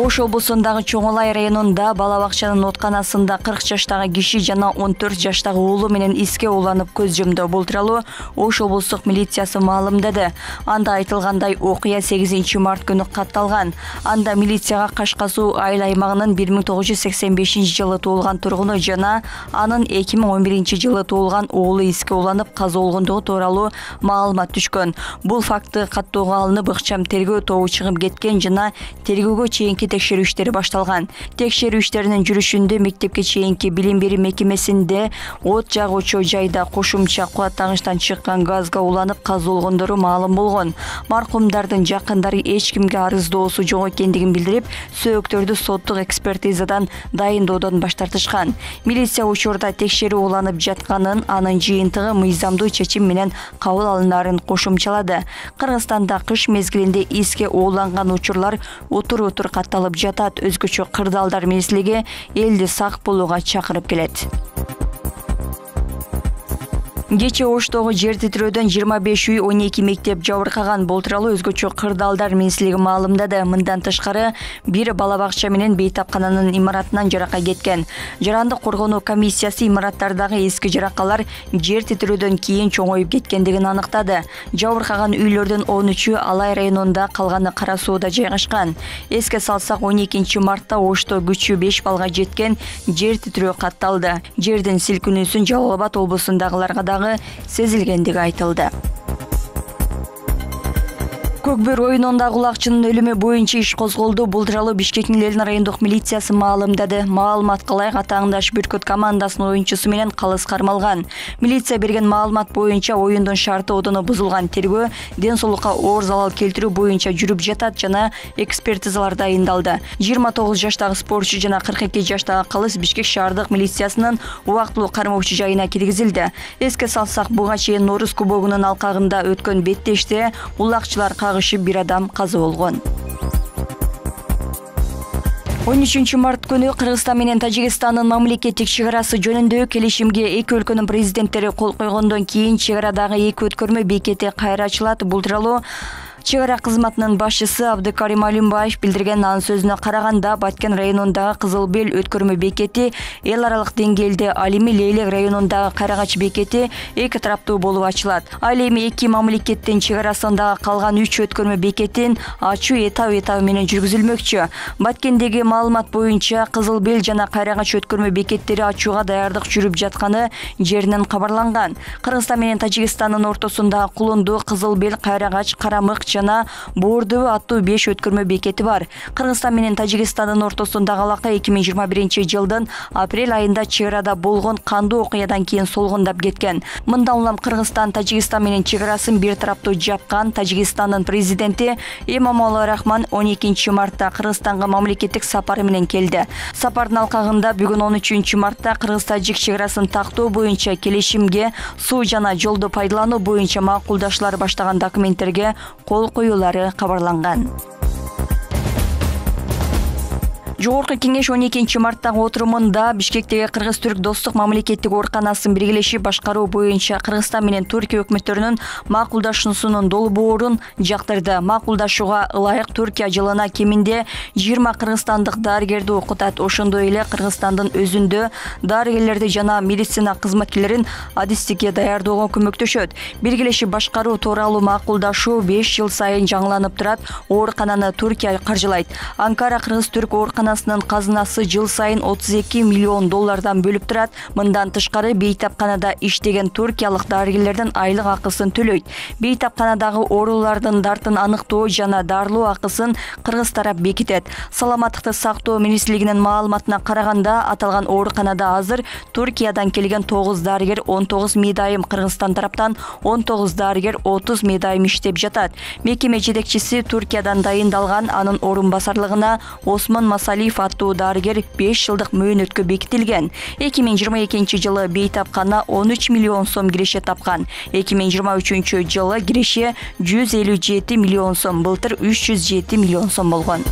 Ош облусундагы Чоңолай районунда бала бакчанын отканасында 40 жаштагы киши жана 14 жаштагы уулу менен эске уланып көз жумду. Бул тууралуу Ош облустук милициясы маалымдады. Анда айтылгандай окуя 8 март күнү катталган. Анда милицияга Кашка Суу айыл аймагынын 1985-жылы туулган тургуну жана анын 2011-жылы туулган уулу эске уланып каза болгондугу тууралуу маалымат түшкөн. Бул факты каттоого алынып ыкчам тергөө тобу чыгып кеткен жана тергөөгө чейинки текшерүү иштери башталган. Текшерүү иштеринин жүрүшүндө мектепке чейинки билим берүү мекемесинде от жагуучу жайда кошумча кубаттагычтан чыккан газга уланып каза болгондору маалым болгон. Маркумдардын жакындары эч кимге арыздоосу жок экендигин билдирип, сөөктөрдү соттук экспертизадан дайындоодон баш тартышкан. Милиция учурда текшерүү уланып жатканын, анын жыйынтыгы мыйзамдуу чечим менен кабыл алынарын кошумчалады. Кыргызстанда кыш мезгилинде эске ууланган учурлар утур-утур катталып жатат. Өзгөчө кырдаалдар министрлиги элди сак болууга чакырып келет. Кече Оштогу жер титирөөдөн 25 үй 12 мектеп жабыркаган. Бул тууралуу өзгөчө кырдаалдар министрлиги маалымдады. Мындан тышкары бир бала бакча менен бейтапкананын имаратынан жарака кеткен. Жарандык коргонуу комиссиясы имараттардагы эски жаракалар жер титирөөдөн кийин чоңоюп кеткендигин аныктады. Жабыркаган үйлөрдүн 13-ü Алай районунда, калганы Кара Сууда жайгашкан. Эске салсак 12 мартта Ошто күчү 5 балга жеткен жер титирөө катталды. Жердин силкинүүсүн Жалал Абад облусундагыларга да сезилгендиги айтылды. Көкбөр районундагы улакчынын өлүмү боюнча иш козголду. Бул тууралуу Бишкектин Ленин райондук милициясы маалымдады. Маалыматка ылайык атааңдаш Бүркүт командасынын оюнчусу менен калыс кармалган. Милиция берген маалымат боюнча оюндун шарты одону бузулган. Тергөө ден соолукка оор залал келтирүү боюнча жүрүп жатат жана экспертизалар дайындалды. 29 жаштагы спортчу жана 42 жаштагы калыс Бишкек шаардык милициясынын убактылуу кармоочу жайына киргизилди. Эске салсак, буга чейин Нооруз кубогунун алкагында өткөн беттеште улакчылар бир адам каза болгон. 13 март күнү Кыргызстан менен Тажикстандын мамлекеттик чегарасы жөнүндө келишимге эки өлкөнүн президенттери кол койгондон кийин чегарадагы эки өткөрмө бекети кайра ачылат. Бул тууралуу Чегара кызматынын башчысы Абдыкарим Алимбаев билдирген. Анын сөзүнө караганда, Баткен районундагы Кызылбел өткөрмө бекети эл аралык деңгээлде, ал эми Лейлек районундагы Кайрагач бекети эки тараптуу болуп ачылат. Ал эми эки мамлекеттин чегарасындагы калган 3 өткөрмө бекетин ачуу этап менен жүргүзүлмөкчү. Баткендеги маалымат боюнча Кызылбел жана Кайрагач өткөрмө бекеттери ачууга даярдык жүрүп жатканы жеринен кабарланган. Кыргызстан менен Тажикстандын ортосундагы Кулунду, Кызылбел, Кайрагач, Карамык жана Боордуу аттуу 5 өткөрмө бекети бар. Кыргызстан менен Тажикстандын ортосундагы алака 2021-жылдын апрель айында чегарада болгон кандуу окуядан кийин солгундап кеткен. Мындан улам Кыргызстан Тажикстан менен чегарасын бир тараптуу жапкан. Тажикстандын президенти Эмомали Рахмон 12 мартта Кыргызстанга мамлекеттик сапары менен келди. Сапардын алкагында бүгүн 13 мартта Кыргыз-Тажик чегарасын тактоо боюнча келишимге суу жана жолду пайдалануу боюнча макулдашлар баштаган документтерге кол коюулары кабарланган. Жогорку кеңеш 12 марттагы отурумунда Бишкектеги Кыргыз-Түрк достук мамлекеттик ооруканасын биргелешип башкаруу боюнча Кыргызстан менен Түркия өкмөттөрүнүн макулдашуусунун долбоорун жактырды. Макулдашууга ылайык Түркия жылына кеминде 20 кыргызстандык дарыгерди окутат. Ошондой эле Кыргызстандын өзүндө дарыгерлерди жана медицина кызматкерлерин адистикке даярдоого көмөктөшөт. Биргелешип башкаруу тууралуу макулдашуу 5 жыл сайын жаңыланып турат. Оорукананы Түркия каржылайт. Анкара Кыргыз-Түрк ооруканасынын казынасы жыл сайын 32 миллион доллардан бөлүп турат. Мындан тышкары бейтапканада иштеген туркиялык дарыгерлердин айлык акысын төлөйт. Бейтапканадагы оорулардын дартын аныктоо жана дарылоо акысын кыргыз тарап бекитет. Саламаттыкты сактоо министрлигинин маалыматына караганда, аталган ооруканада азыр Туркиядан келген 9 дарыгер, 19 медайым, Кыргызстан тараптан 19 дарыгер, 30 медайым иштеп жатат. Мекеме жетекчиси Туркиядан дайындалган. Анын орун басарлыгына Осмон Масалиев аттуу дарыгер 5 жылдык мөөнөткө бекитилген. 2022 жылы бейтапкана 13 миллион сом киреше тапкан. 2023 жылы киреше 157 миллион сом, былтыр 307 миллион сом болгон.